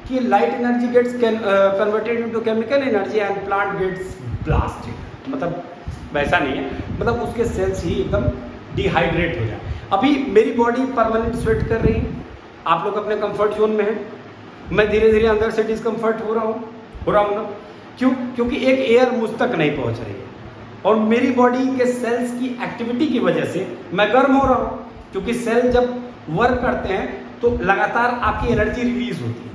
कि light energy gets converted into chemical energy and plant gets blasted. मतलब वैसा नहीं है, मतलब उसके सेल्स ही एकदम डिहाइड्रेट हो जाए। अभी मेरी बॉडी परमानेंट स्वेट कर रही है, आप लोग अपने कंफर्ट जोन में हैं, मैं धीरे धीरे अंदर से डिस्कम्फर्ट हो रहा हूँ ना। क्यों? क्योंकि एक एयर मुझ तक नहीं पहुँच रही है और मेरी बॉडी के सेल्स की एक्टिविटी की वजह से मैं गर्म हो रहा हूँ। क्योंकि सेल जब वर्क करते हैं तो लगातार आपकी एनर्जी रिलीज होती है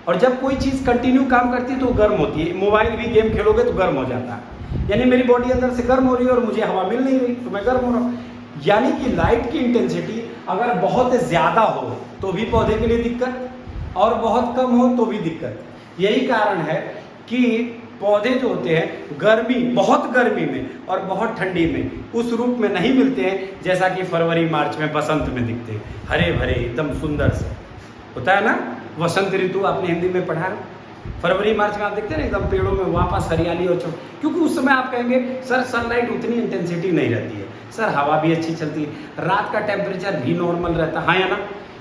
और जब कोई चीज़ कंटिन्यू काम करती है तो गर्म होती है। मोबाइल भी गेम खेलोगे तो गर्म हो जाता है, यानी मेरी बॉडी अंदर से गर्म हो रही है और मुझे हवा मिल नहीं रही तो मैं गर्म हो रहा हूँ। यानी कि लाइट की इंटेंसिटी अगर बहुत ज़्यादा हो तो भी पौधे के लिए दिक्कत और बहुत कम हो तो भी दिक्कत। यही कारण है कि पौधे जो होते हैं गर्मी, बहुत गर्मी में और बहुत ठंडी में उस रूप में नहीं मिलते हैं जैसा कि फरवरी मार्च में बसंत में दिखते हैं, हरे भरे एकदम सुंदर से होता है ना। वसंत ऋतु आपने हिंदी में पढ़ा है, फरवरी मार्च में आप देखते हैं ना एकदम पेड़ों में वापस हरियाली और क्योंकि उस समय आप कहेंगे सर सनलाइट उतनी इंटेंसिटी नहीं रहती है, सर हवा भी अच्छी चलती है, रात का टेम्परेचर भी नॉर्मल रहता है, हाँ या ना।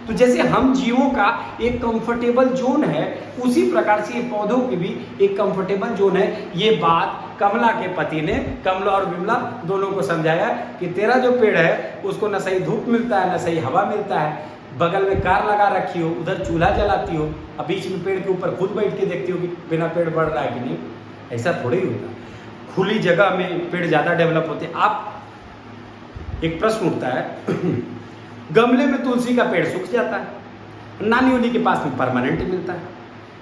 तो जैसे हम जीवों का एक कंफर्टेबल जोन है उसी प्रकार से ये पौधों की भी एक कंफर्टेबल जोन है। ये बात कमला के पति ने कमला और विमला दोनों को समझाया कि तेरा जो पेड़ है उसको न सही धूप मिलता है न सही हवा मिलता है, बगल में कार लगा रखी हो, उधर चूल्हा जलाती हो, अब बीच में पेड़ के ऊपर खुद बैठ के देखती हो कि बिना पेड़ बढ़ रहा है कि नहीं। ऐसा थोड़ी ही होता, खुली जगह में पेड़ ज़्यादा डेवलप होते हैं। आप एक प्रश्न उठता है गमले में तुलसी का पेड़ सूख जाता है, नानी उन्हीं के पास में परमानेंट मिलता है।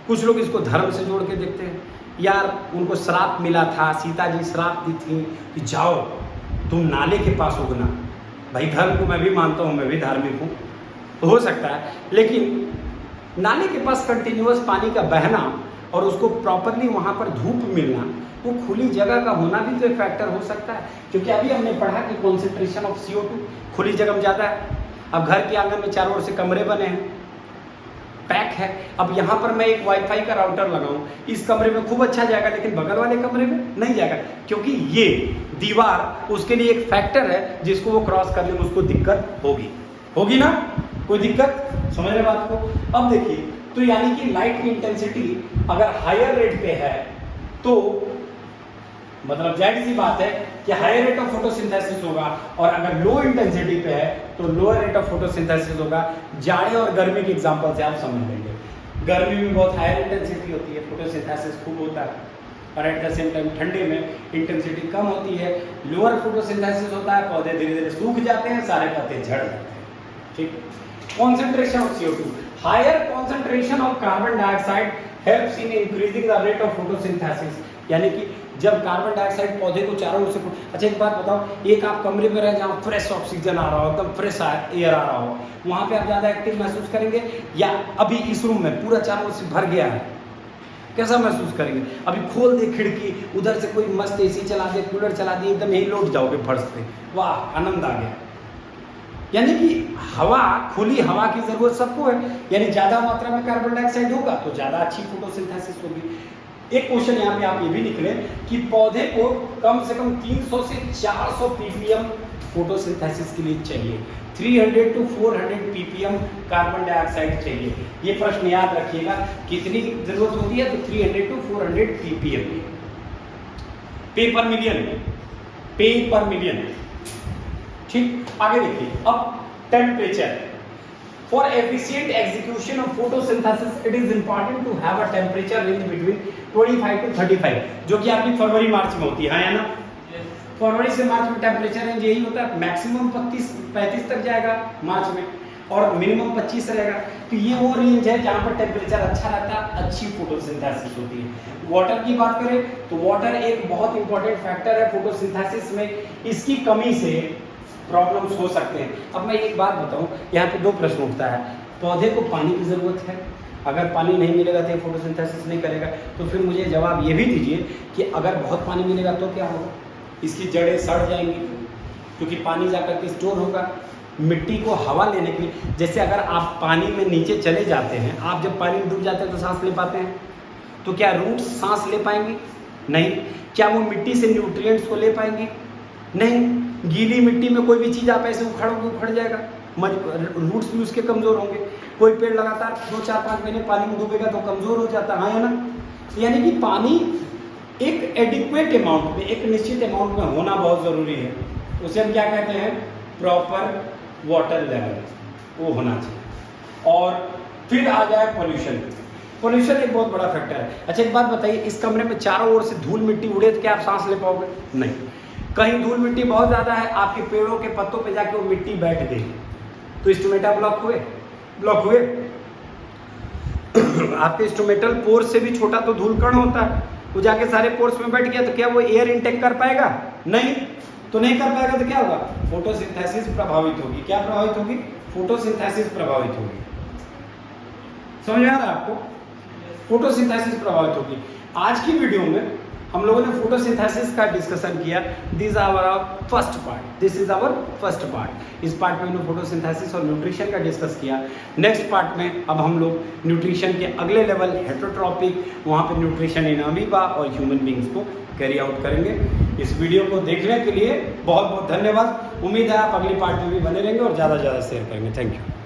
कुछ लोग इसको धर्म से जोड़ के देखते हैं, यार उनको श्राप मिला था, सीता जी श्राप दी थी कि जाओ तुम नाले के पास उगना। भाई धर्म को मैं भी मानता हूँ, मैं भी धार्मिक हूँ, तो हो सकता है, लेकिन नाले के पास कंटिन्यूअस पानी का बहना और उसको प्रॉपरली वहाँ पर धूप मिलना, वो खुली जगह का होना भी तो एक फैक्टर हो सकता है। क्योंकि अभी हमने पढ़ा कि कॉन्सेंट्रेशन ऑफ CO2 खुली जगह में ज़्यादा है। अब घर के आंगन में चारों ओर से कमरे बने हैं, पैक है। अब यहाँ पर मैं एक वाईफाई का राउटर लगाऊं, इस कमरे में खूब अच्छा जाएगा लेकिन बगल वाले कमरे में नहीं जाएगा, क्योंकि ये दीवार उसके लिए एक फैक्टर है जिसको वो क्रॉस करने में उसको दिक्कत होगी ना, कोई दिक्कत, समझ रहे बात को। अब देखिए, तो यानी कि लाइट की इंटेंसिटी अगर हायर रेट पे है तो मतलब जाहिर सी बात है कि हायर रेट ऑफ फोटोसिंथेसिस होगा, और अगर लो इंटेंसिटी पे है तो लोअर रेट ऑफ फोटोसिंथेसिस होगा। जाड़े और गर्मी के एग्जांपल से आप समझ लेंगे। गर्मी में बहुत हायर इंटेंसिटी होती है, फोटोसिंथेसिस खूब होता है, और एट द सेम टाइम ठंडे में इंटेंसिटी कम होती है, लोअर फोटोसिंथेसिस होता है, पौधे धीरे धीरे सूख जाते हैं, सारे पत्ते झड़ जाते हैं। ठीक। Concentration of CO2, higher concentration of carbon dioxide helps in increasing the rate of photosynthesis. यानी कि जब कार्बन डाइऑक्साइड पौधे को चारों ओर से, अच्छा एक बात बताओ, एक आप कमरे में रहे जहाँ फ्रेश ऑक्सीजन आ रहा हो, एकदम फ्रेश एयर आ रहा हो, वहाँ पे आप ज़्यादा एक्टिव महसूस करेंगे, या अभी इस रूम में पूरा चारों ओर से भर गया है, कैसा महसूस करेंगे? अभी खोल दे खिड़की, उधर से कोई मस्त AC चला दे, कूलर चला दे, एकदम यही लौट जाओगे फर्श पे, वाह आनंद आ गया। यानी कि हवा, खुली हवा की जरूरत सबको है, यानी ज्यादा मात्रा में कार्बन डाइऑक्साइड होगा तो ज्यादा अच्छी फोटोसिंथेसिस होगी। एक क्वेश्चन यहाँ पे आप ये भी लिख लें कि पौधे को कम से कम 300 से 400 ppm फोटोसिंथेसिस के लिए चाहिए, 300 to 400 ppm कार्बन डाइऑक्साइड चाहिए। ये प्रश्न याद रखिएगा, कितनी जरूरत होती है? तो 300 to 400 ppm पे पर मिलियन। ठीक, आगे देखिए। अब temperature, for efficient execution of photosynthesis it is important to have a temperature range between 25 to 35, जो कि आपकी फरवरी मार्च में होती है ना। फरवरी से मार्च में टेम्परेचर रेंज यही होता है, मैक्सिमम 35 तक जाएगा मार्च में, और मिनिमम 25 रहेगा। तो ये वो रेंज है जहाँ पर टेम्परेचर अच्छा रहता है, अच्छी फोटोसिंथेसिस होती है। वाटर की बात करें तो वाटर एक बहुत इंपॉर्टेंट फैक्टर है फोटोसिंथेसिस में, इसकी कमी से प्रॉब्लम्स हो सकते हैं। अब मैं एक बात बताऊं, यहाँ पे 2 प्रश्न उठता है। पौधे को पानी की ज़रूरत है, अगर पानी नहीं मिलेगा तो ये फोटोसिंथेसिस नहीं करेगा। तो फिर मुझे जवाब ये भी दीजिए कि अगर बहुत पानी मिलेगा तो क्या होगा? इसकी जड़ें सड़ जाएंगी क्योंकि पानी जाकर के स्टोर होगा। मिट्टी को हवा लेने के लिए, जैसे अगर आप पानी में नीचे चले जाते हैं, आप जब पानी में डूब जाते हैं तो सांस ले पाते हैं, तो क्या रूट्स सांस ले पाएंगी? नहीं। क्या वो मिट्टी से न्यूट्रिएंट्स को ले पाएंगी? नहीं। गीली मिट्टी में कोई भी चीज़ आप ऐसे उखाड़ोगे उखड़ जाएगा, रूट्स भी उसके कमज़ोर होंगे। कोई पेड़ लगातार 2-4-5 महीने पानी में डूबेगा तो कमज़ोर हो जाता है ना। यानी कि पानी एक एडिक्वेट अमाउंट में, एक निश्चित अमाउंट में होना बहुत ज़रूरी है। उसे हम क्या कहते हैं? प्रॉपर वाटर लेवल, वो होना चाहिए। और फिर आ जाए पोल्यूशन। पोल्यूशन एक बहुत बड़ा फैक्टर है। अच्छा एक बात बताइए, इस कमरे में चारों ओर से धूल मिट्टी उड़े तो क्या आप सांस ले पाओगे? नहीं। कहीं धूल मिट्टी बहुत ज़्यादा है, आपके पेड़ों के पत्तों पे जाके वो मिट्टी बैठ गई तो स्टोमेटा ब्लॉक हुए। आपके इंस्ट्रूमेंटल पोर्स से भी छोटा तो धूल कण होता है, वो जाके सारे पोर्स में बैठ गया तो क्या वो एयर इनटेक कर पाएगा? नहीं। तो नहीं कर पाएगा तो क्या होगा? फोटोसिंथेसिस प्रभावित होगी। क्या प्रभावित होगी? फोटोसिंथेसिस प्रभावित होगी। समझ में आ रहा है आपको? फोटोसिंथेसिस प्रभावित होगी। आज की वीडियो में हम लोगों ने फोटोसिंथेसिस का डिस्कशन किया। This is our first part. इस पार्ट में हमने फोटोसिंथेसिस और न्यूट्रिशन का डिस्कस किया। नेक्स्ट पार्ट में अब हम लोग न्यूट्रिशन के अगले लेवल हेटेरोट्रॉपिक, वहाँ पे न्यूट्रिशन इन अमीबा और ह्यूमन बींग्स को कैरी आउट करेंगे। इस वीडियो को देखने के लिए बहुत बहुत धन्यवाद। उम्मीद है आप अगली पार्ट में भी बने रहेंगे और ज़्यादा से ज़्यादा शेयर करेंगे। Thank you.